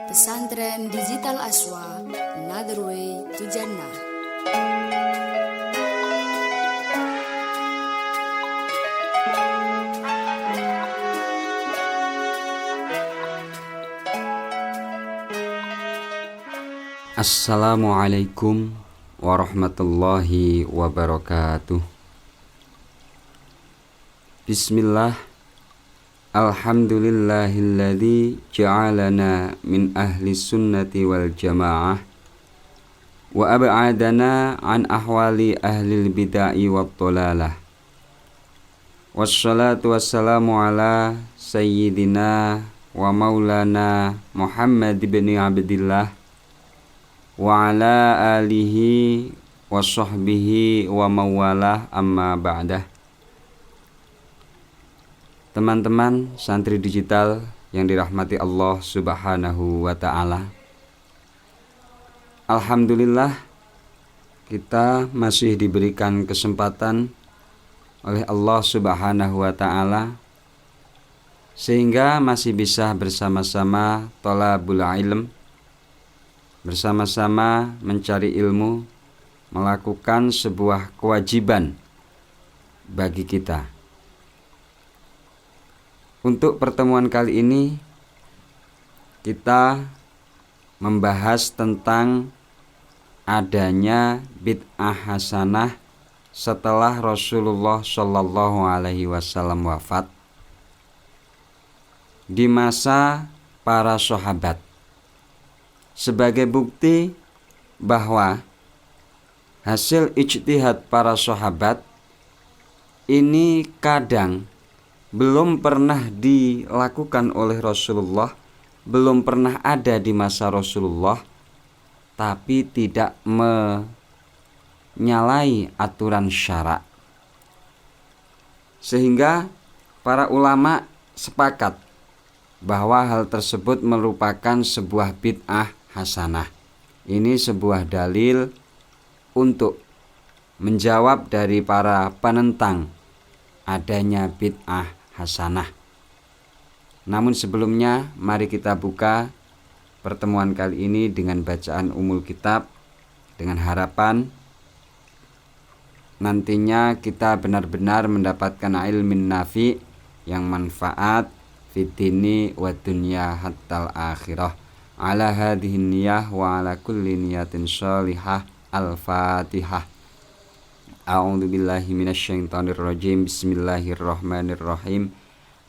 Pesantren Digital Aswa, Another Way to Jannah. Assalamualaikum warahmatullahi wabarakatuh. Bismillah. Alhamdulillahilladzi ja'alana min ahli sunnati wal jamaah wa ab'adana an ahwali ahli bid'ah wat dhalalah. Wassalatu wassalamu ala sayyidina wa maulana Muhammad ibn Abdillah wa ala alihi wa sahbihi wa mawalah, amma ba'dah. Teman-teman santri digital yang dirahmati Allah Subhanahu wa ta'ala, alhamdulillah kita masih diberikan kesempatan oleh Allah Subhanahu wa ta'ala sehingga masih bisa bersama-sama thalabul ilm, bersama-sama mencari ilmu, melakukan sebuah kewajiban bagi kita. Untuk pertemuan kali ini kita membahas tentang adanya bid'ah hasanah setelah Rasulullah Shallallahu Alaihi Wasallam wafat di masa para sahabat, sebagai bukti bahwa hasil ijtihad para sahabat ini kadang belum pernah dilakukan oleh Rasulullah, belum pernah ada di masa Rasulullah, tapi tidak menyalahi aturan syara. Sehingga para ulama sepakat bahwa hal tersebut merupakan sebuah bid'ah hasanah. Ini sebuah dalil untuk menjawab dari para penentang adanya bid'ah hasanah. Namun sebelumnya mari kita buka pertemuan kali ini dengan bacaan umul kitab, dengan harapan nantinya kita benar-benar mendapatkan ilmu nafi yang manfaat fid dini wa dunya hatta akhirah. Ala hadhihi niyah wa ala kulli niyatin shalihah. Al-Fatihah. A'udzu billahi minasyaitonir rajim. Bismillahirrahmanirrahim.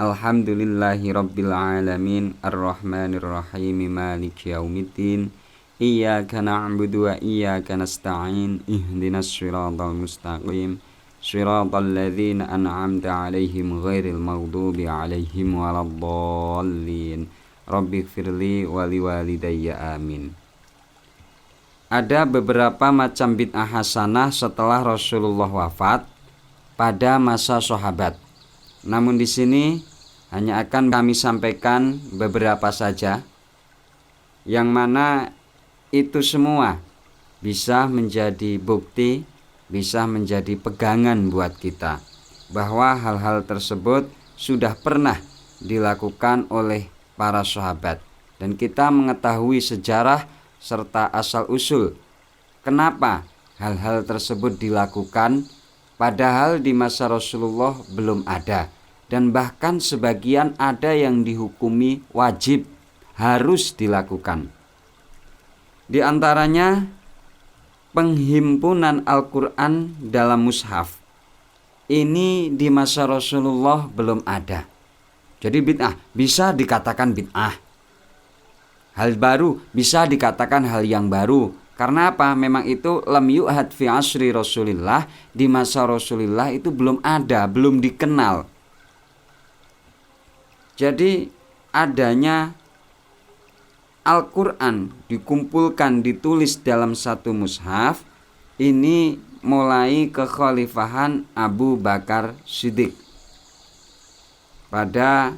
Alhamdulillahi rabbil alamin, arrahmanir rahim, maliki yaumiddin. Iyyaka na'budu wa iyyaka nasta'in. Ihdinas siratal mustaqim. Siratal ladzina an'amta 'alaihim ghairil maghdubi 'alaihim waladdallin. Rabbighfirli wa liwalidayya, amin. Ada beberapa macam bid'ah hasanah setelah Rasulullah wafat pada masa sahabat. Namun di sini hanya akan kami sampaikan beberapa saja, yang mana itu semua bisa menjadi bukti, bisa menjadi pegangan buat kita bahwa hal-hal tersebut sudah pernah dilakukan oleh para sahabat, dan kita mengetahui sejarah serta asal-usul kenapa hal-hal tersebut dilakukan, padahal di masa Rasulullah belum ada, dan bahkan sebagian ada yang dihukumi wajib, harus dilakukan. Di antaranya penghimpunan Al-Quran dalam mushaf. Ini di masa Rasulullah belum ada. Jadi bid'ah bisa dikatakan bid'ah. Hal baru bisa dikatakan hal yang baru. Karena apa? Memang itu lam yu'had fi asri Rasulillah, di masa Rasulullah itu belum ada, belum dikenal. Jadi adanya Al-Quran dikumpulkan, ditulis dalam satu mushaf, ini mulai kekhalifahan Abu Bakar Siddiq. Pada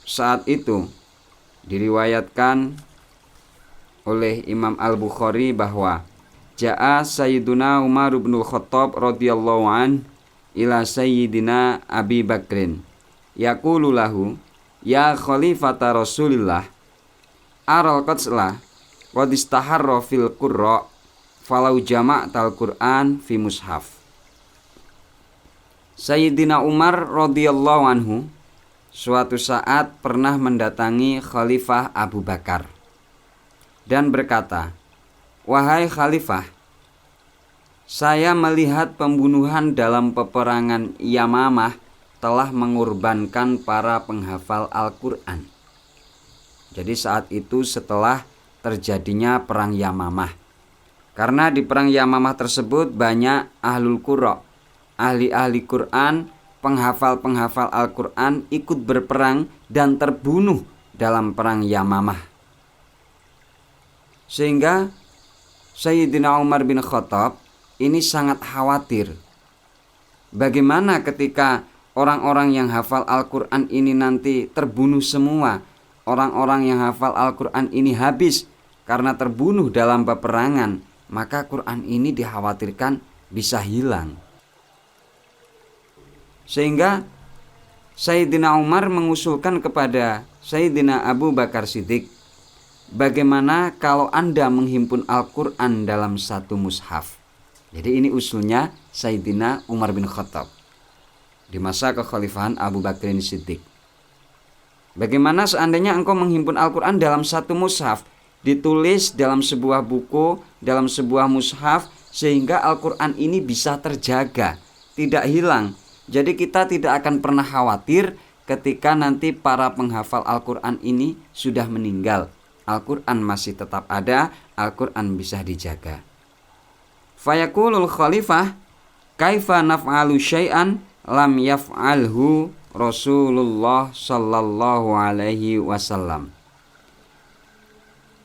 saat itu diriwayatkan oleh Imam Al-Bukhari bahwa Ja'a Sayyiduna Umar bin Khattab radhiyallahu an ila Sayyidina Abi Bakrin yaqulu lahu ya khalifata Rasulillah aral qatsla qad istaharra fil qurra falau jama'tal Qur'an fi mushaf. Sayyidina Umar radhiyallahu anhu suatu saat pernah mendatangi Khalifah Abu Bakar dan berkata, "Wahai Khalifah, saya melihat pembunuhan dalam peperangan Yamamah telah mengorbankan para penghafal Al-Quran." Jadi saat itu setelah terjadinya perang Yamamah. Karena di perang Yamamah tersebut banyak ahlul qurra, ahli-ahli Quran, penghafal-penghafal Al-Quran ikut berperang dan terbunuh dalam perang Yamamah. Sehingga Sayyidina Umar bin Khattab ini sangat khawatir. Bagaimana ketika orang-orang yang hafal Al-Quran ini nanti terbunuh semua? Orang-orang yang hafal Al-Quran ini habis karena terbunuh dalam peperangan. Maka Quran ini dikhawatirkan bisa hilang. Sehingga Sayyidina Umar mengusulkan kepada Sayyidina Abu Bakar Siddiq, bagaimana kalau Anda menghimpun Al-Quran dalam satu mushaf? Jadi ini usulnya Sayyidina Umar bin Khattab di masa kekhalifahan Abu Bakar Siddiq. Bagaimana seandainya engkau menghimpun Al-Quran dalam satu mushaf, ditulis dalam sebuah buku, dalam sebuah mushaf, sehingga Al-Quran ini bisa terjaga, tidak hilang. Jadi kita tidak akan pernah khawatir ketika nanti para penghafal Al-Quran ini sudah meninggal. Al-Quran masih tetap ada, Al-Quran bisa dijaga. Fayaqulul khalifah, kaifa naf'alu syai'an lam yaf'alhu Rasulullah sallallahu alaihi wasallam.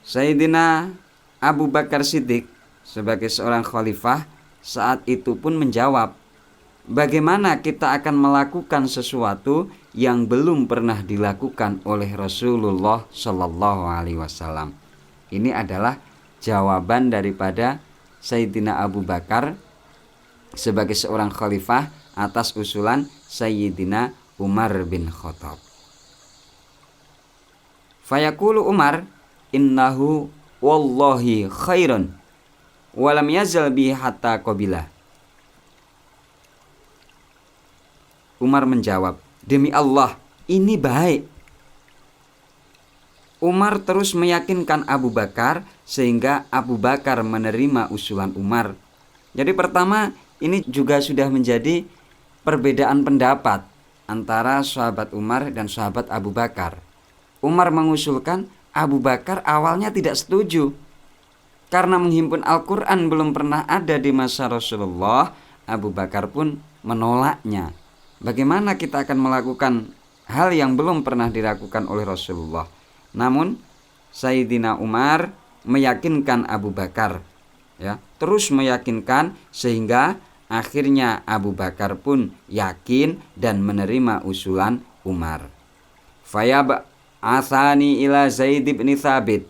Sayyidina Abu Bakar Siddiq sebagai seorang khalifah saat itu pun menjawab, bagaimana kita akan melakukan sesuatu yang belum pernah dilakukan oleh Rasulullah sallallahu alaihi wasallam. Ini adalah jawaban daripada Sayyidina Abu Bakar sebagai seorang khalifah atas usulan Sayyidina Umar bin Khattab. Fayaqulu Umar, innahu wallahi khairun walam yazal bi hatta qabila. Umar menjawab, demi Allah, ini baik. Umar terus meyakinkan Abu Bakar sehingga Abu Bakar menerima usulan Umar. Jadi pertama, ini juga sudah menjadi perbedaan pendapat antara sahabat Umar dan sahabat Abu Bakar. Umar mengusulkan, Abu Bakar awalnya tidak setuju. Karena menghimpun Al-Quran belum pernah ada di masa Rasulullah, Abu Bakar pun menolaknya. Bagaimana kita akan melakukan hal yang belum pernah dilakukan oleh Rasulullah? Namun Sayyidina Umar meyakinkan Abu Bakar, terus meyakinkan sehingga akhirnya Abu Bakar pun yakin dan menerima usulan Umar. Fayab asani ila Zaid bin Thabit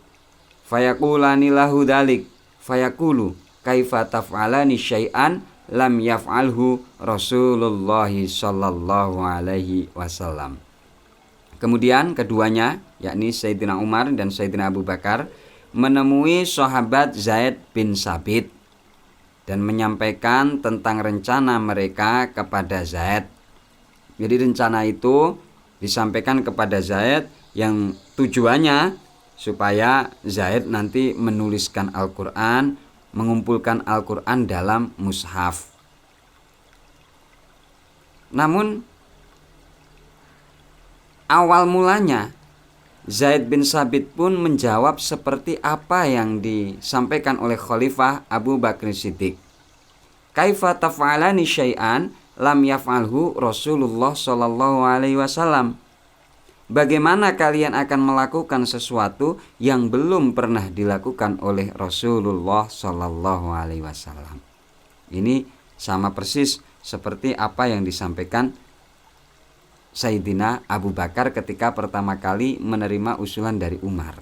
fayaqulani lahu dalik fayaqulu kaifa taf'alani syai'an lam yaf'alhu Rasulullah sallallahu alaihi wasallam. Kemudian keduanya, yakni Sayyidina Umar dan Sayyidina Abu Bakar, menemui sahabat Zaid bin Thabit dan menyampaikan tentang rencana mereka kepada Zaid. Jadi rencana itu disampaikan kepada Zaid yang tujuannya supaya Zaid nanti menuliskan Al-Quran, mengumpulkan Al-Quran dalam mushaf. Namun awal mulanya Zaid bin Thabit pun menjawab seperti apa yang disampaikan oleh Khalifah Abu Bakar Siddiq. Kaifa taf'alani syai'an lam yaf'alhu Rasulullah sallallahu alaihi wasallam. Bagaimana kalian akan melakukan sesuatu yang belum pernah dilakukan oleh Rasulullah sallallahu alaihi wasallam? Ini sama persis seperti apa yang disampaikan Sayyidina Abu Bakar ketika pertama kali menerima usulan dari Umar.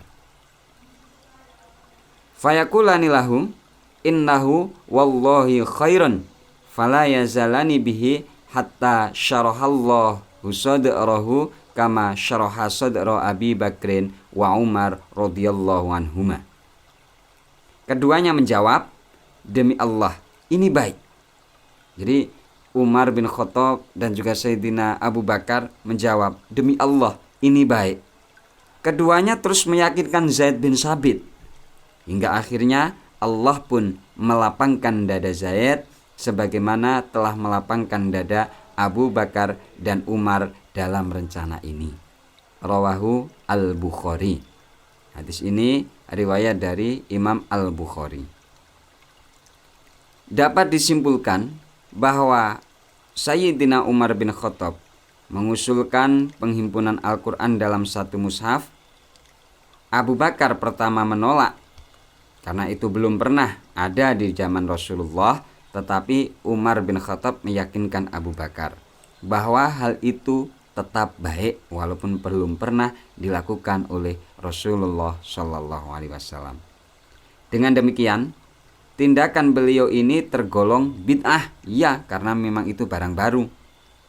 Fayaqulani lahum innahu wallahi khairun fala yazalani bihi hatta syarahallahu sadrahu kama syaraha sadra Abi Bakrin wa Umar radhiyallahu anhuma. Keduanya menjawab, demi Allah, ini baik. Jadi Umar bin Khattab dan juga Sayyidina Abu Bakar menjawab, demi Allah, ini baik. Keduanya terus meyakinkan Zaid bin Sabit. Hingga akhirnya Allah pun melapangkan dada Zaid sebagaimana telah melapangkan dada Abu Bakar dan Umar dalam rencana ini. Rawahu Al-Bukhari. Hadis ini riwayat dari Imam Al-Bukhari. Dapat disimpulkan bahwa Sayyidina Umar bin Khattab mengusulkan penghimpunan Al-Quran dalam satu mushaf. Abu Bakar pertama menolak karena itu belum pernah ada di zaman Rasulullah, tetapi Umar bin Khattab meyakinkan Abu Bakar bahwa hal itu tetap baik walaupun belum pernah dilakukan oleh Rasulullah Shallallahu Alaihi Wasallam. Dengan demikian, tindakan beliau ini tergolong bid'ah, ya, karena memang itu barang baru.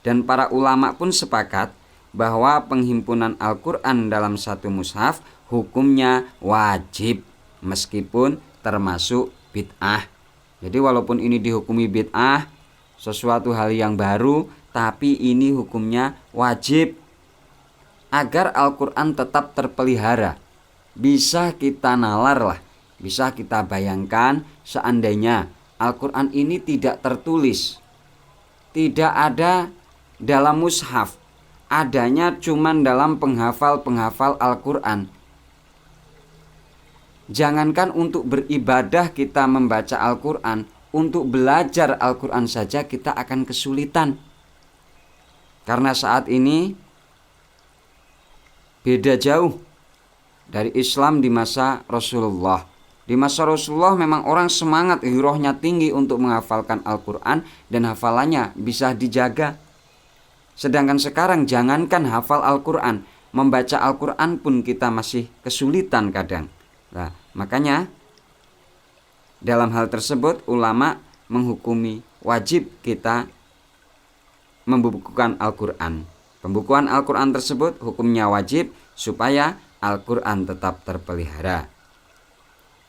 Dan para ulama pun sepakat bahwa penghimpunan Al-Quran dalam satu mushaf hukumnya wajib meskipun termasuk bid'ah. Jadi walaupun ini dihukumi bid'ah, sesuatu hal yang baru, tapi ini hukumnya wajib agar Al-Quran tetap terpelihara. Bisa kita nalar lah, bisa kita bayangkan seandainya Al-Quran ini tidak tertulis, tidak ada dalam mushaf, adanya cuman dalam penghafal-penghafal Al-Quran. Jangankan untuk beribadah kita membaca Al-Quran, untuk belajar Al-Quran saja kita akan kesulitan. Karena saat ini beda jauh dari Islam di masa Rasulullah. Di masa Rasulullah memang orang semangat, hirohnya tinggi untuk menghafalkan Al-Quran dan hafalannya bisa dijaga. Sedangkan sekarang jangankan hafal Al-Quran, membaca Al-Quran pun kita masih kesulitan kadang. Nah, makanya dalam hal tersebut ulama menghukumi wajib kita membukukan Al-Quran. Pembukuan Al-Quran tersebut hukumnya wajib supaya Al-Quran tetap terpelihara.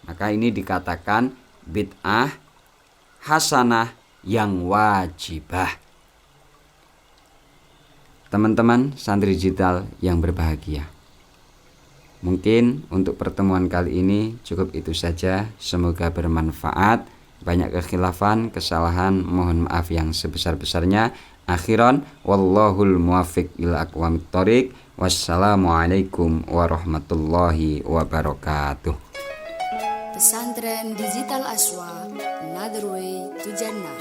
Maka ini dikatakan bid'ah hasanah yang wajibah. Teman-teman santri digital yang berbahagia, mungkin untuk pertemuan kali ini cukup itu saja. Semoga bermanfaat. Banyak kekhilafan, kesalahan, mohon maaf yang sebesar-besarnya. Akhiran, wallahul muwaffiq ila aqwamit thoriq. Wassalamualaikum warahmatullahi wabarakatuh. Pesantren Digital Aswa, Another Way to Jannah.